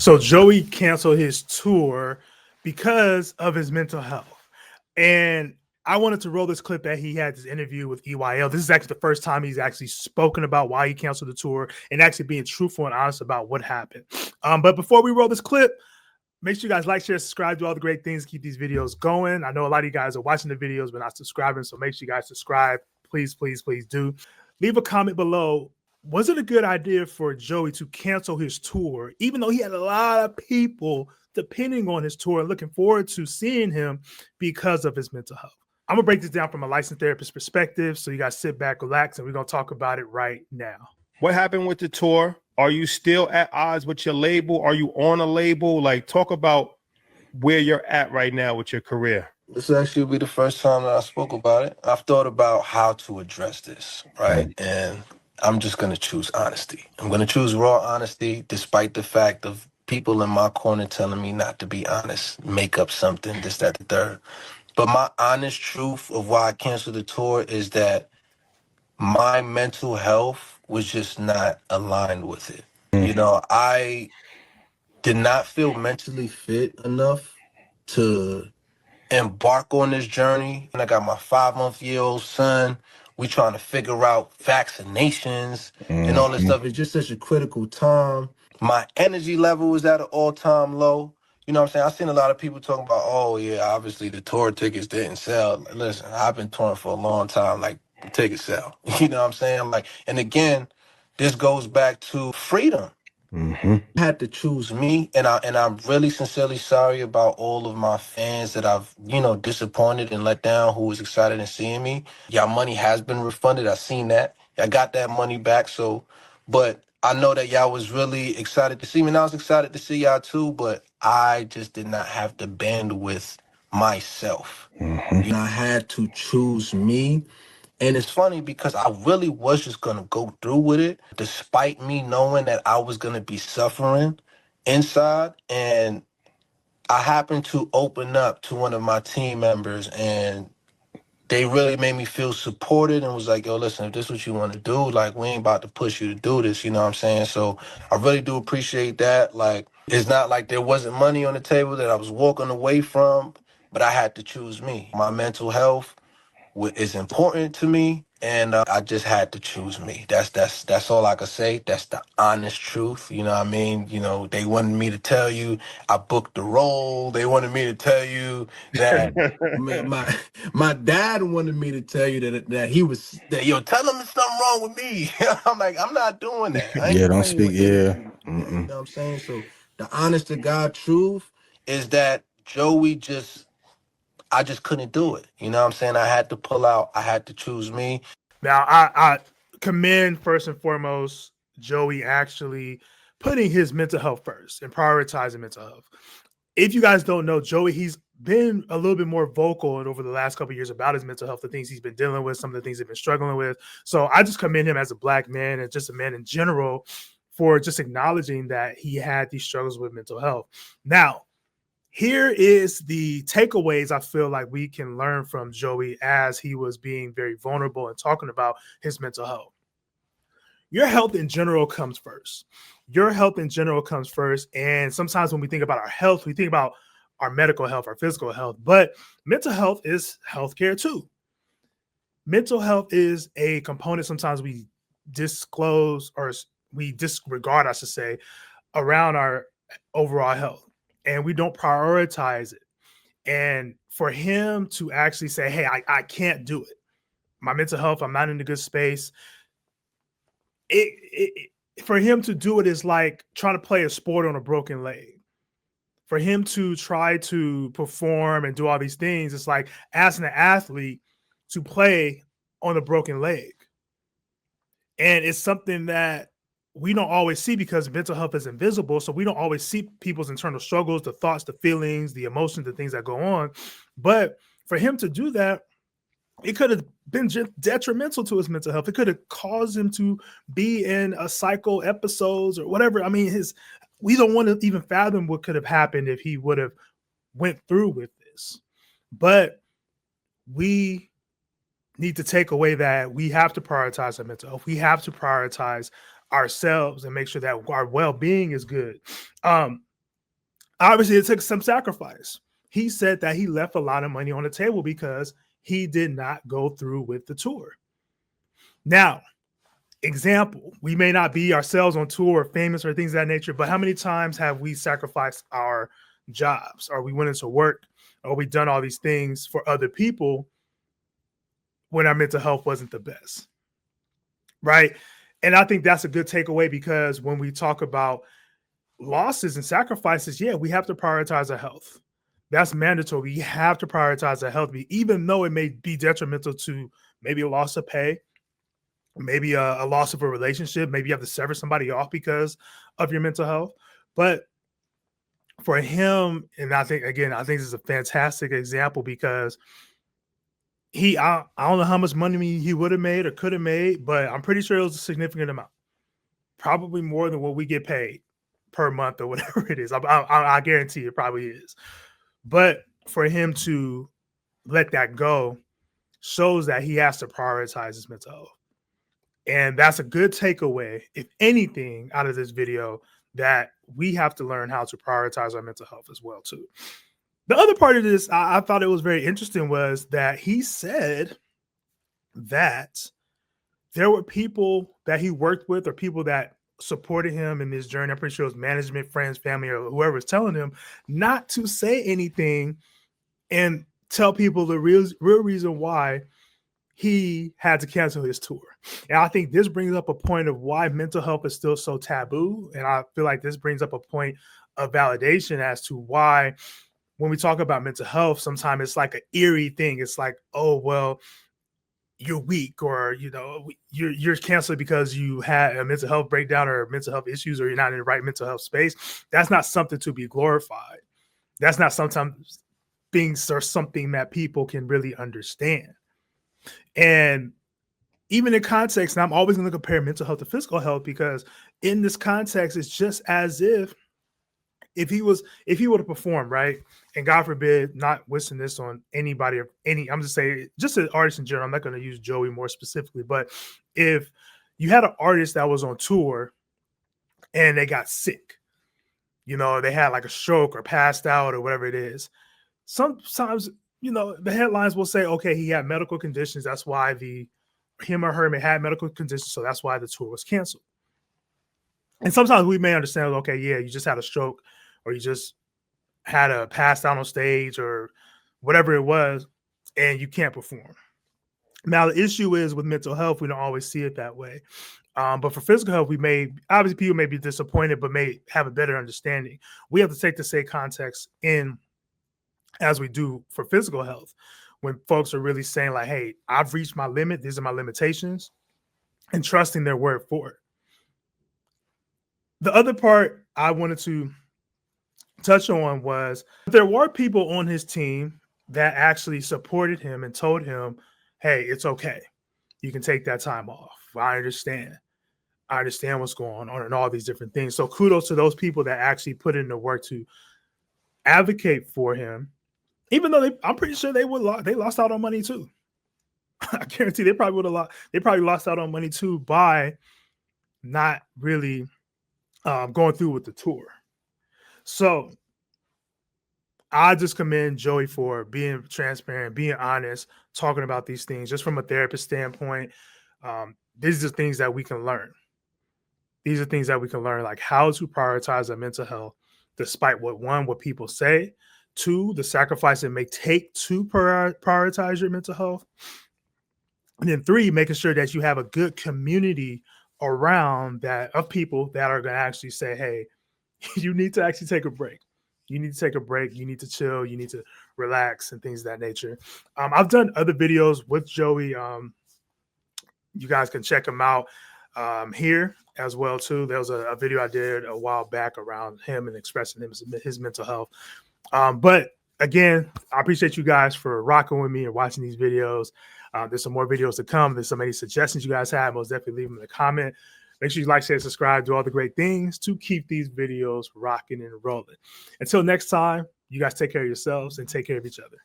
So Joey canceled his tour because of his mental health. And I wanted to roll this clip that he had this interview with EYL. This is actually the first time he's actually spoken about why he canceled the tour and actually being truthful and honest about what happened. But before we roll this clip, make sure you guys like, share, subscribe, do all the great things to keep these videos going. I know a lot of you guys are watching the videos but not subscribing, so make sure you guys subscribe. Please, please, please do. Leave a comment below. Was it a good idea for Joey to cancel his tour, even though he had a lot of people depending on his tour and looking forward to seeing him because of his mental health? I'm going to break this down from a licensed therapist perspective, so you guys sit back, relax, and we're going to talk about it right now. What happened with the tour? Are you still at odds with your label? Are you on a label? Like, talk about where you're at right now with your career. This actually will be the first time that I spoke about it. I've thought about how to address this, right? And I'm just going to choose honesty. I'm going to choose raw honesty, despite the fact of people in my corner telling me not to be honest, make up something, this, that, the third. But my honest truth of why I canceled the tour is that my mental health was just not aligned with it. You know, I did not feel mentally fit enough to embark on this journey. And I got my 5-month-old son. We trying to figure out vaccinations and all this stuff. It's just such a critical time. My energy level was at an all-time low. You know what I'm saying? I've seen a lot of people talking about, oh, yeah, obviously the tour tickets didn't sell. Like, listen, I've been touring for a long time. Like, the tickets sell. You know what I'm saying? Like, and again, this goes back to freedom. I had to choose me, and I'm really sincerely sorry about all of my fans that I've, disappointed and let down, who was excited in seeing me. Y'all money has been refunded. I seen that. I got that money back. So, but I know that y'all was really excited to see me, and I was excited to see y'all too, but I just did not have the bandwidth myself. And I had to choose me. And it's funny because I really was just going to go through with it, despite me knowing that I was going to be suffering inside. And I happened to open up to one of my team members, and they really made me feel supported and was like, yo, listen, if this is what you want to do, like, we ain't about to push you to do this, you know what I'm saying? So I really do appreciate that. Like, it's not like there wasn't money on the table that I was walking away from, but I had to choose me. My mental health is important to me, and I just had to choose me. That's all I could say. That's the honest truth. You know what I mean? You know, they wanted me to tell you I booked the role. They wanted me to tell you that my dad wanted me to tell you that he was yo, tell him there's something wrong with me. I'm like, I'm not doing that. I ain't don't speak. Yeah. you know what I'm saying? So the honest to God truth is that Joey I just couldn't do it. You know what I'm saying? I had to pull out. I had to choose me. Now, I commend first and foremost Joey actually putting his mental health first and prioritizing mental health. If you guys don't know, Joey, he's been a little bit more vocal over the last couple of years about his mental health, the things he's been dealing with, some of the things he's been struggling with. So I just commend him as a Black man and just a man in general for just acknowledging that he had these struggles with mental health. Now, here is the takeaways I feel like we can learn from Joey as he was being very vulnerable and talking about his mental health. Your health in general comes first. Your health in general comes first. And sometimes when we think about our health, we think about our medical health, our physical health, but mental health is healthcare too. Mental health is a component sometimes we disclose or we disregard, I should say, around our overall health. And we don't prioritize it. And for him to actually say, hey, I can't do it. My mental health, I'm not in a good space. For him to do it is like trying to play a sport on a broken leg. For him to try to perform and do all these things, it's like asking an athlete to play on a broken leg. And it's something that we don't always see because mental health is invisible. So we don't always see people's internal struggles, the thoughts, the feelings, the emotions, the things that go on. But for him to do that, it could have been detrimental to his mental health. It could have caused him to be in a cycle episodes or whatever. I mean, we don't want to even fathom what could have happened if he would have went through with this. But we need to take away that we have to prioritize our mental health. We have to prioritize ourselves and make sure that our well-being is good. obviously it took some sacrifice. He said that he left a lot of money on the table because he did not go through with the tour. Now, example, we may not be ourselves on tour or famous or things of that nature, but how many times have we sacrificed our jobs, or we went into work, or we done all these things for other people when our mental health wasn't the best, right? And I think that's a good takeaway, because when we talk about losses and sacrifices, yeah, we have to prioritize our health. That's mandatory. We have to prioritize our health, even though it may be detrimental to maybe a loss of pay, maybe a loss of a relationship, maybe you have to sever somebody off because of your mental health. But for him, and I think this is a fantastic example, because I don't know how much money he would have made or could have made, but I'm pretty sure it was a significant amount, probably more than what we get paid per month or whatever it is. I guarantee it probably is. But for him to let that go shows that he has to prioritize his mental health. And that's a good takeaway, if anything, out of this video, that we have to learn how to prioritize our mental health as well, too. The other part of this, I thought it was very interesting, was that he said that there were people that he worked with, or people that supported him in this journey. I'm pretty sure it was management, friends, family, or whoever was telling him not to say anything and tell people the real reason why he had to cancel his tour. And I think this brings up a point of why mental health is still so taboo. And I feel like this brings up a point of validation as to why, when we talk about mental health, sometimes it's like an eerie thing. It's like, oh, well, you're weak, or, you know, you're canceled because you had a mental health breakdown or mental health issues, or you're not in the right mental health space. That's not something to be glorified. That's not sometimes things or something that people can really understand. And even in context, and I'm always going to compare mental health to physical health, because in this context, it's just as if he would have performed, right? And God forbid, not wishing this on anybody or I'm just saying, just an artist in general. I'm not going to use Joey more specifically, but if you had an artist that was on tour and they got sick, you know, they had like a stroke or passed out or whatever it is, sometimes, you know, the headlines will say, okay, he had medical conditions. That's why him or her may have medical conditions. So that's why the tour was canceled. And sometimes we may understand, okay, yeah, you just had a stroke, or you just had a pass out on stage, or whatever it was, and you can't perform. Now, the issue is with mental health, we don't always see it that way. But for physical health, obviously people may be disappointed, but may have a better understanding. We have to take the same context in as we do for physical health, when folks are really saying like, hey, I've reached my limit. These are my limitations, and trusting their word for it. The other part I wanted to touch on was there were people on his team that actually supported him and told him, hey, it's okay. You can take that time off. I understand what's going on and all these different things. So kudos to those people that actually put in the work to advocate for him, even though I'm pretty sure they lost out on money too. I guarantee they probably lost out on money too by not really going through with the tour. So I just commend Joey for being transparent, being honest, talking about these things just from a therapist standpoint. These are things that we can learn. These are things that we can learn, like how to prioritize our mental health, despite what people say. 2, the sacrifice it may take to prioritize your mental health. And then 3, making sure that you have a good community around that of people that are going to actually say, hey, you need to actually take a break. You need to take a break. You need to chill. You need to relax and things of that nature. I've done other videos with Joey. You guys can check them out here as well too. There was a video I did a while back around him and expressing his mental health. But again, I appreciate you guys for rocking with me and watching these videos. There's some more videos to come. There's so many suggestions you guys have. Most definitely leave them in the comment. Make sure you like, share, subscribe, do all the great things to keep these videos rocking and rolling. Until next time, you guys take care of yourselves and take care of each other.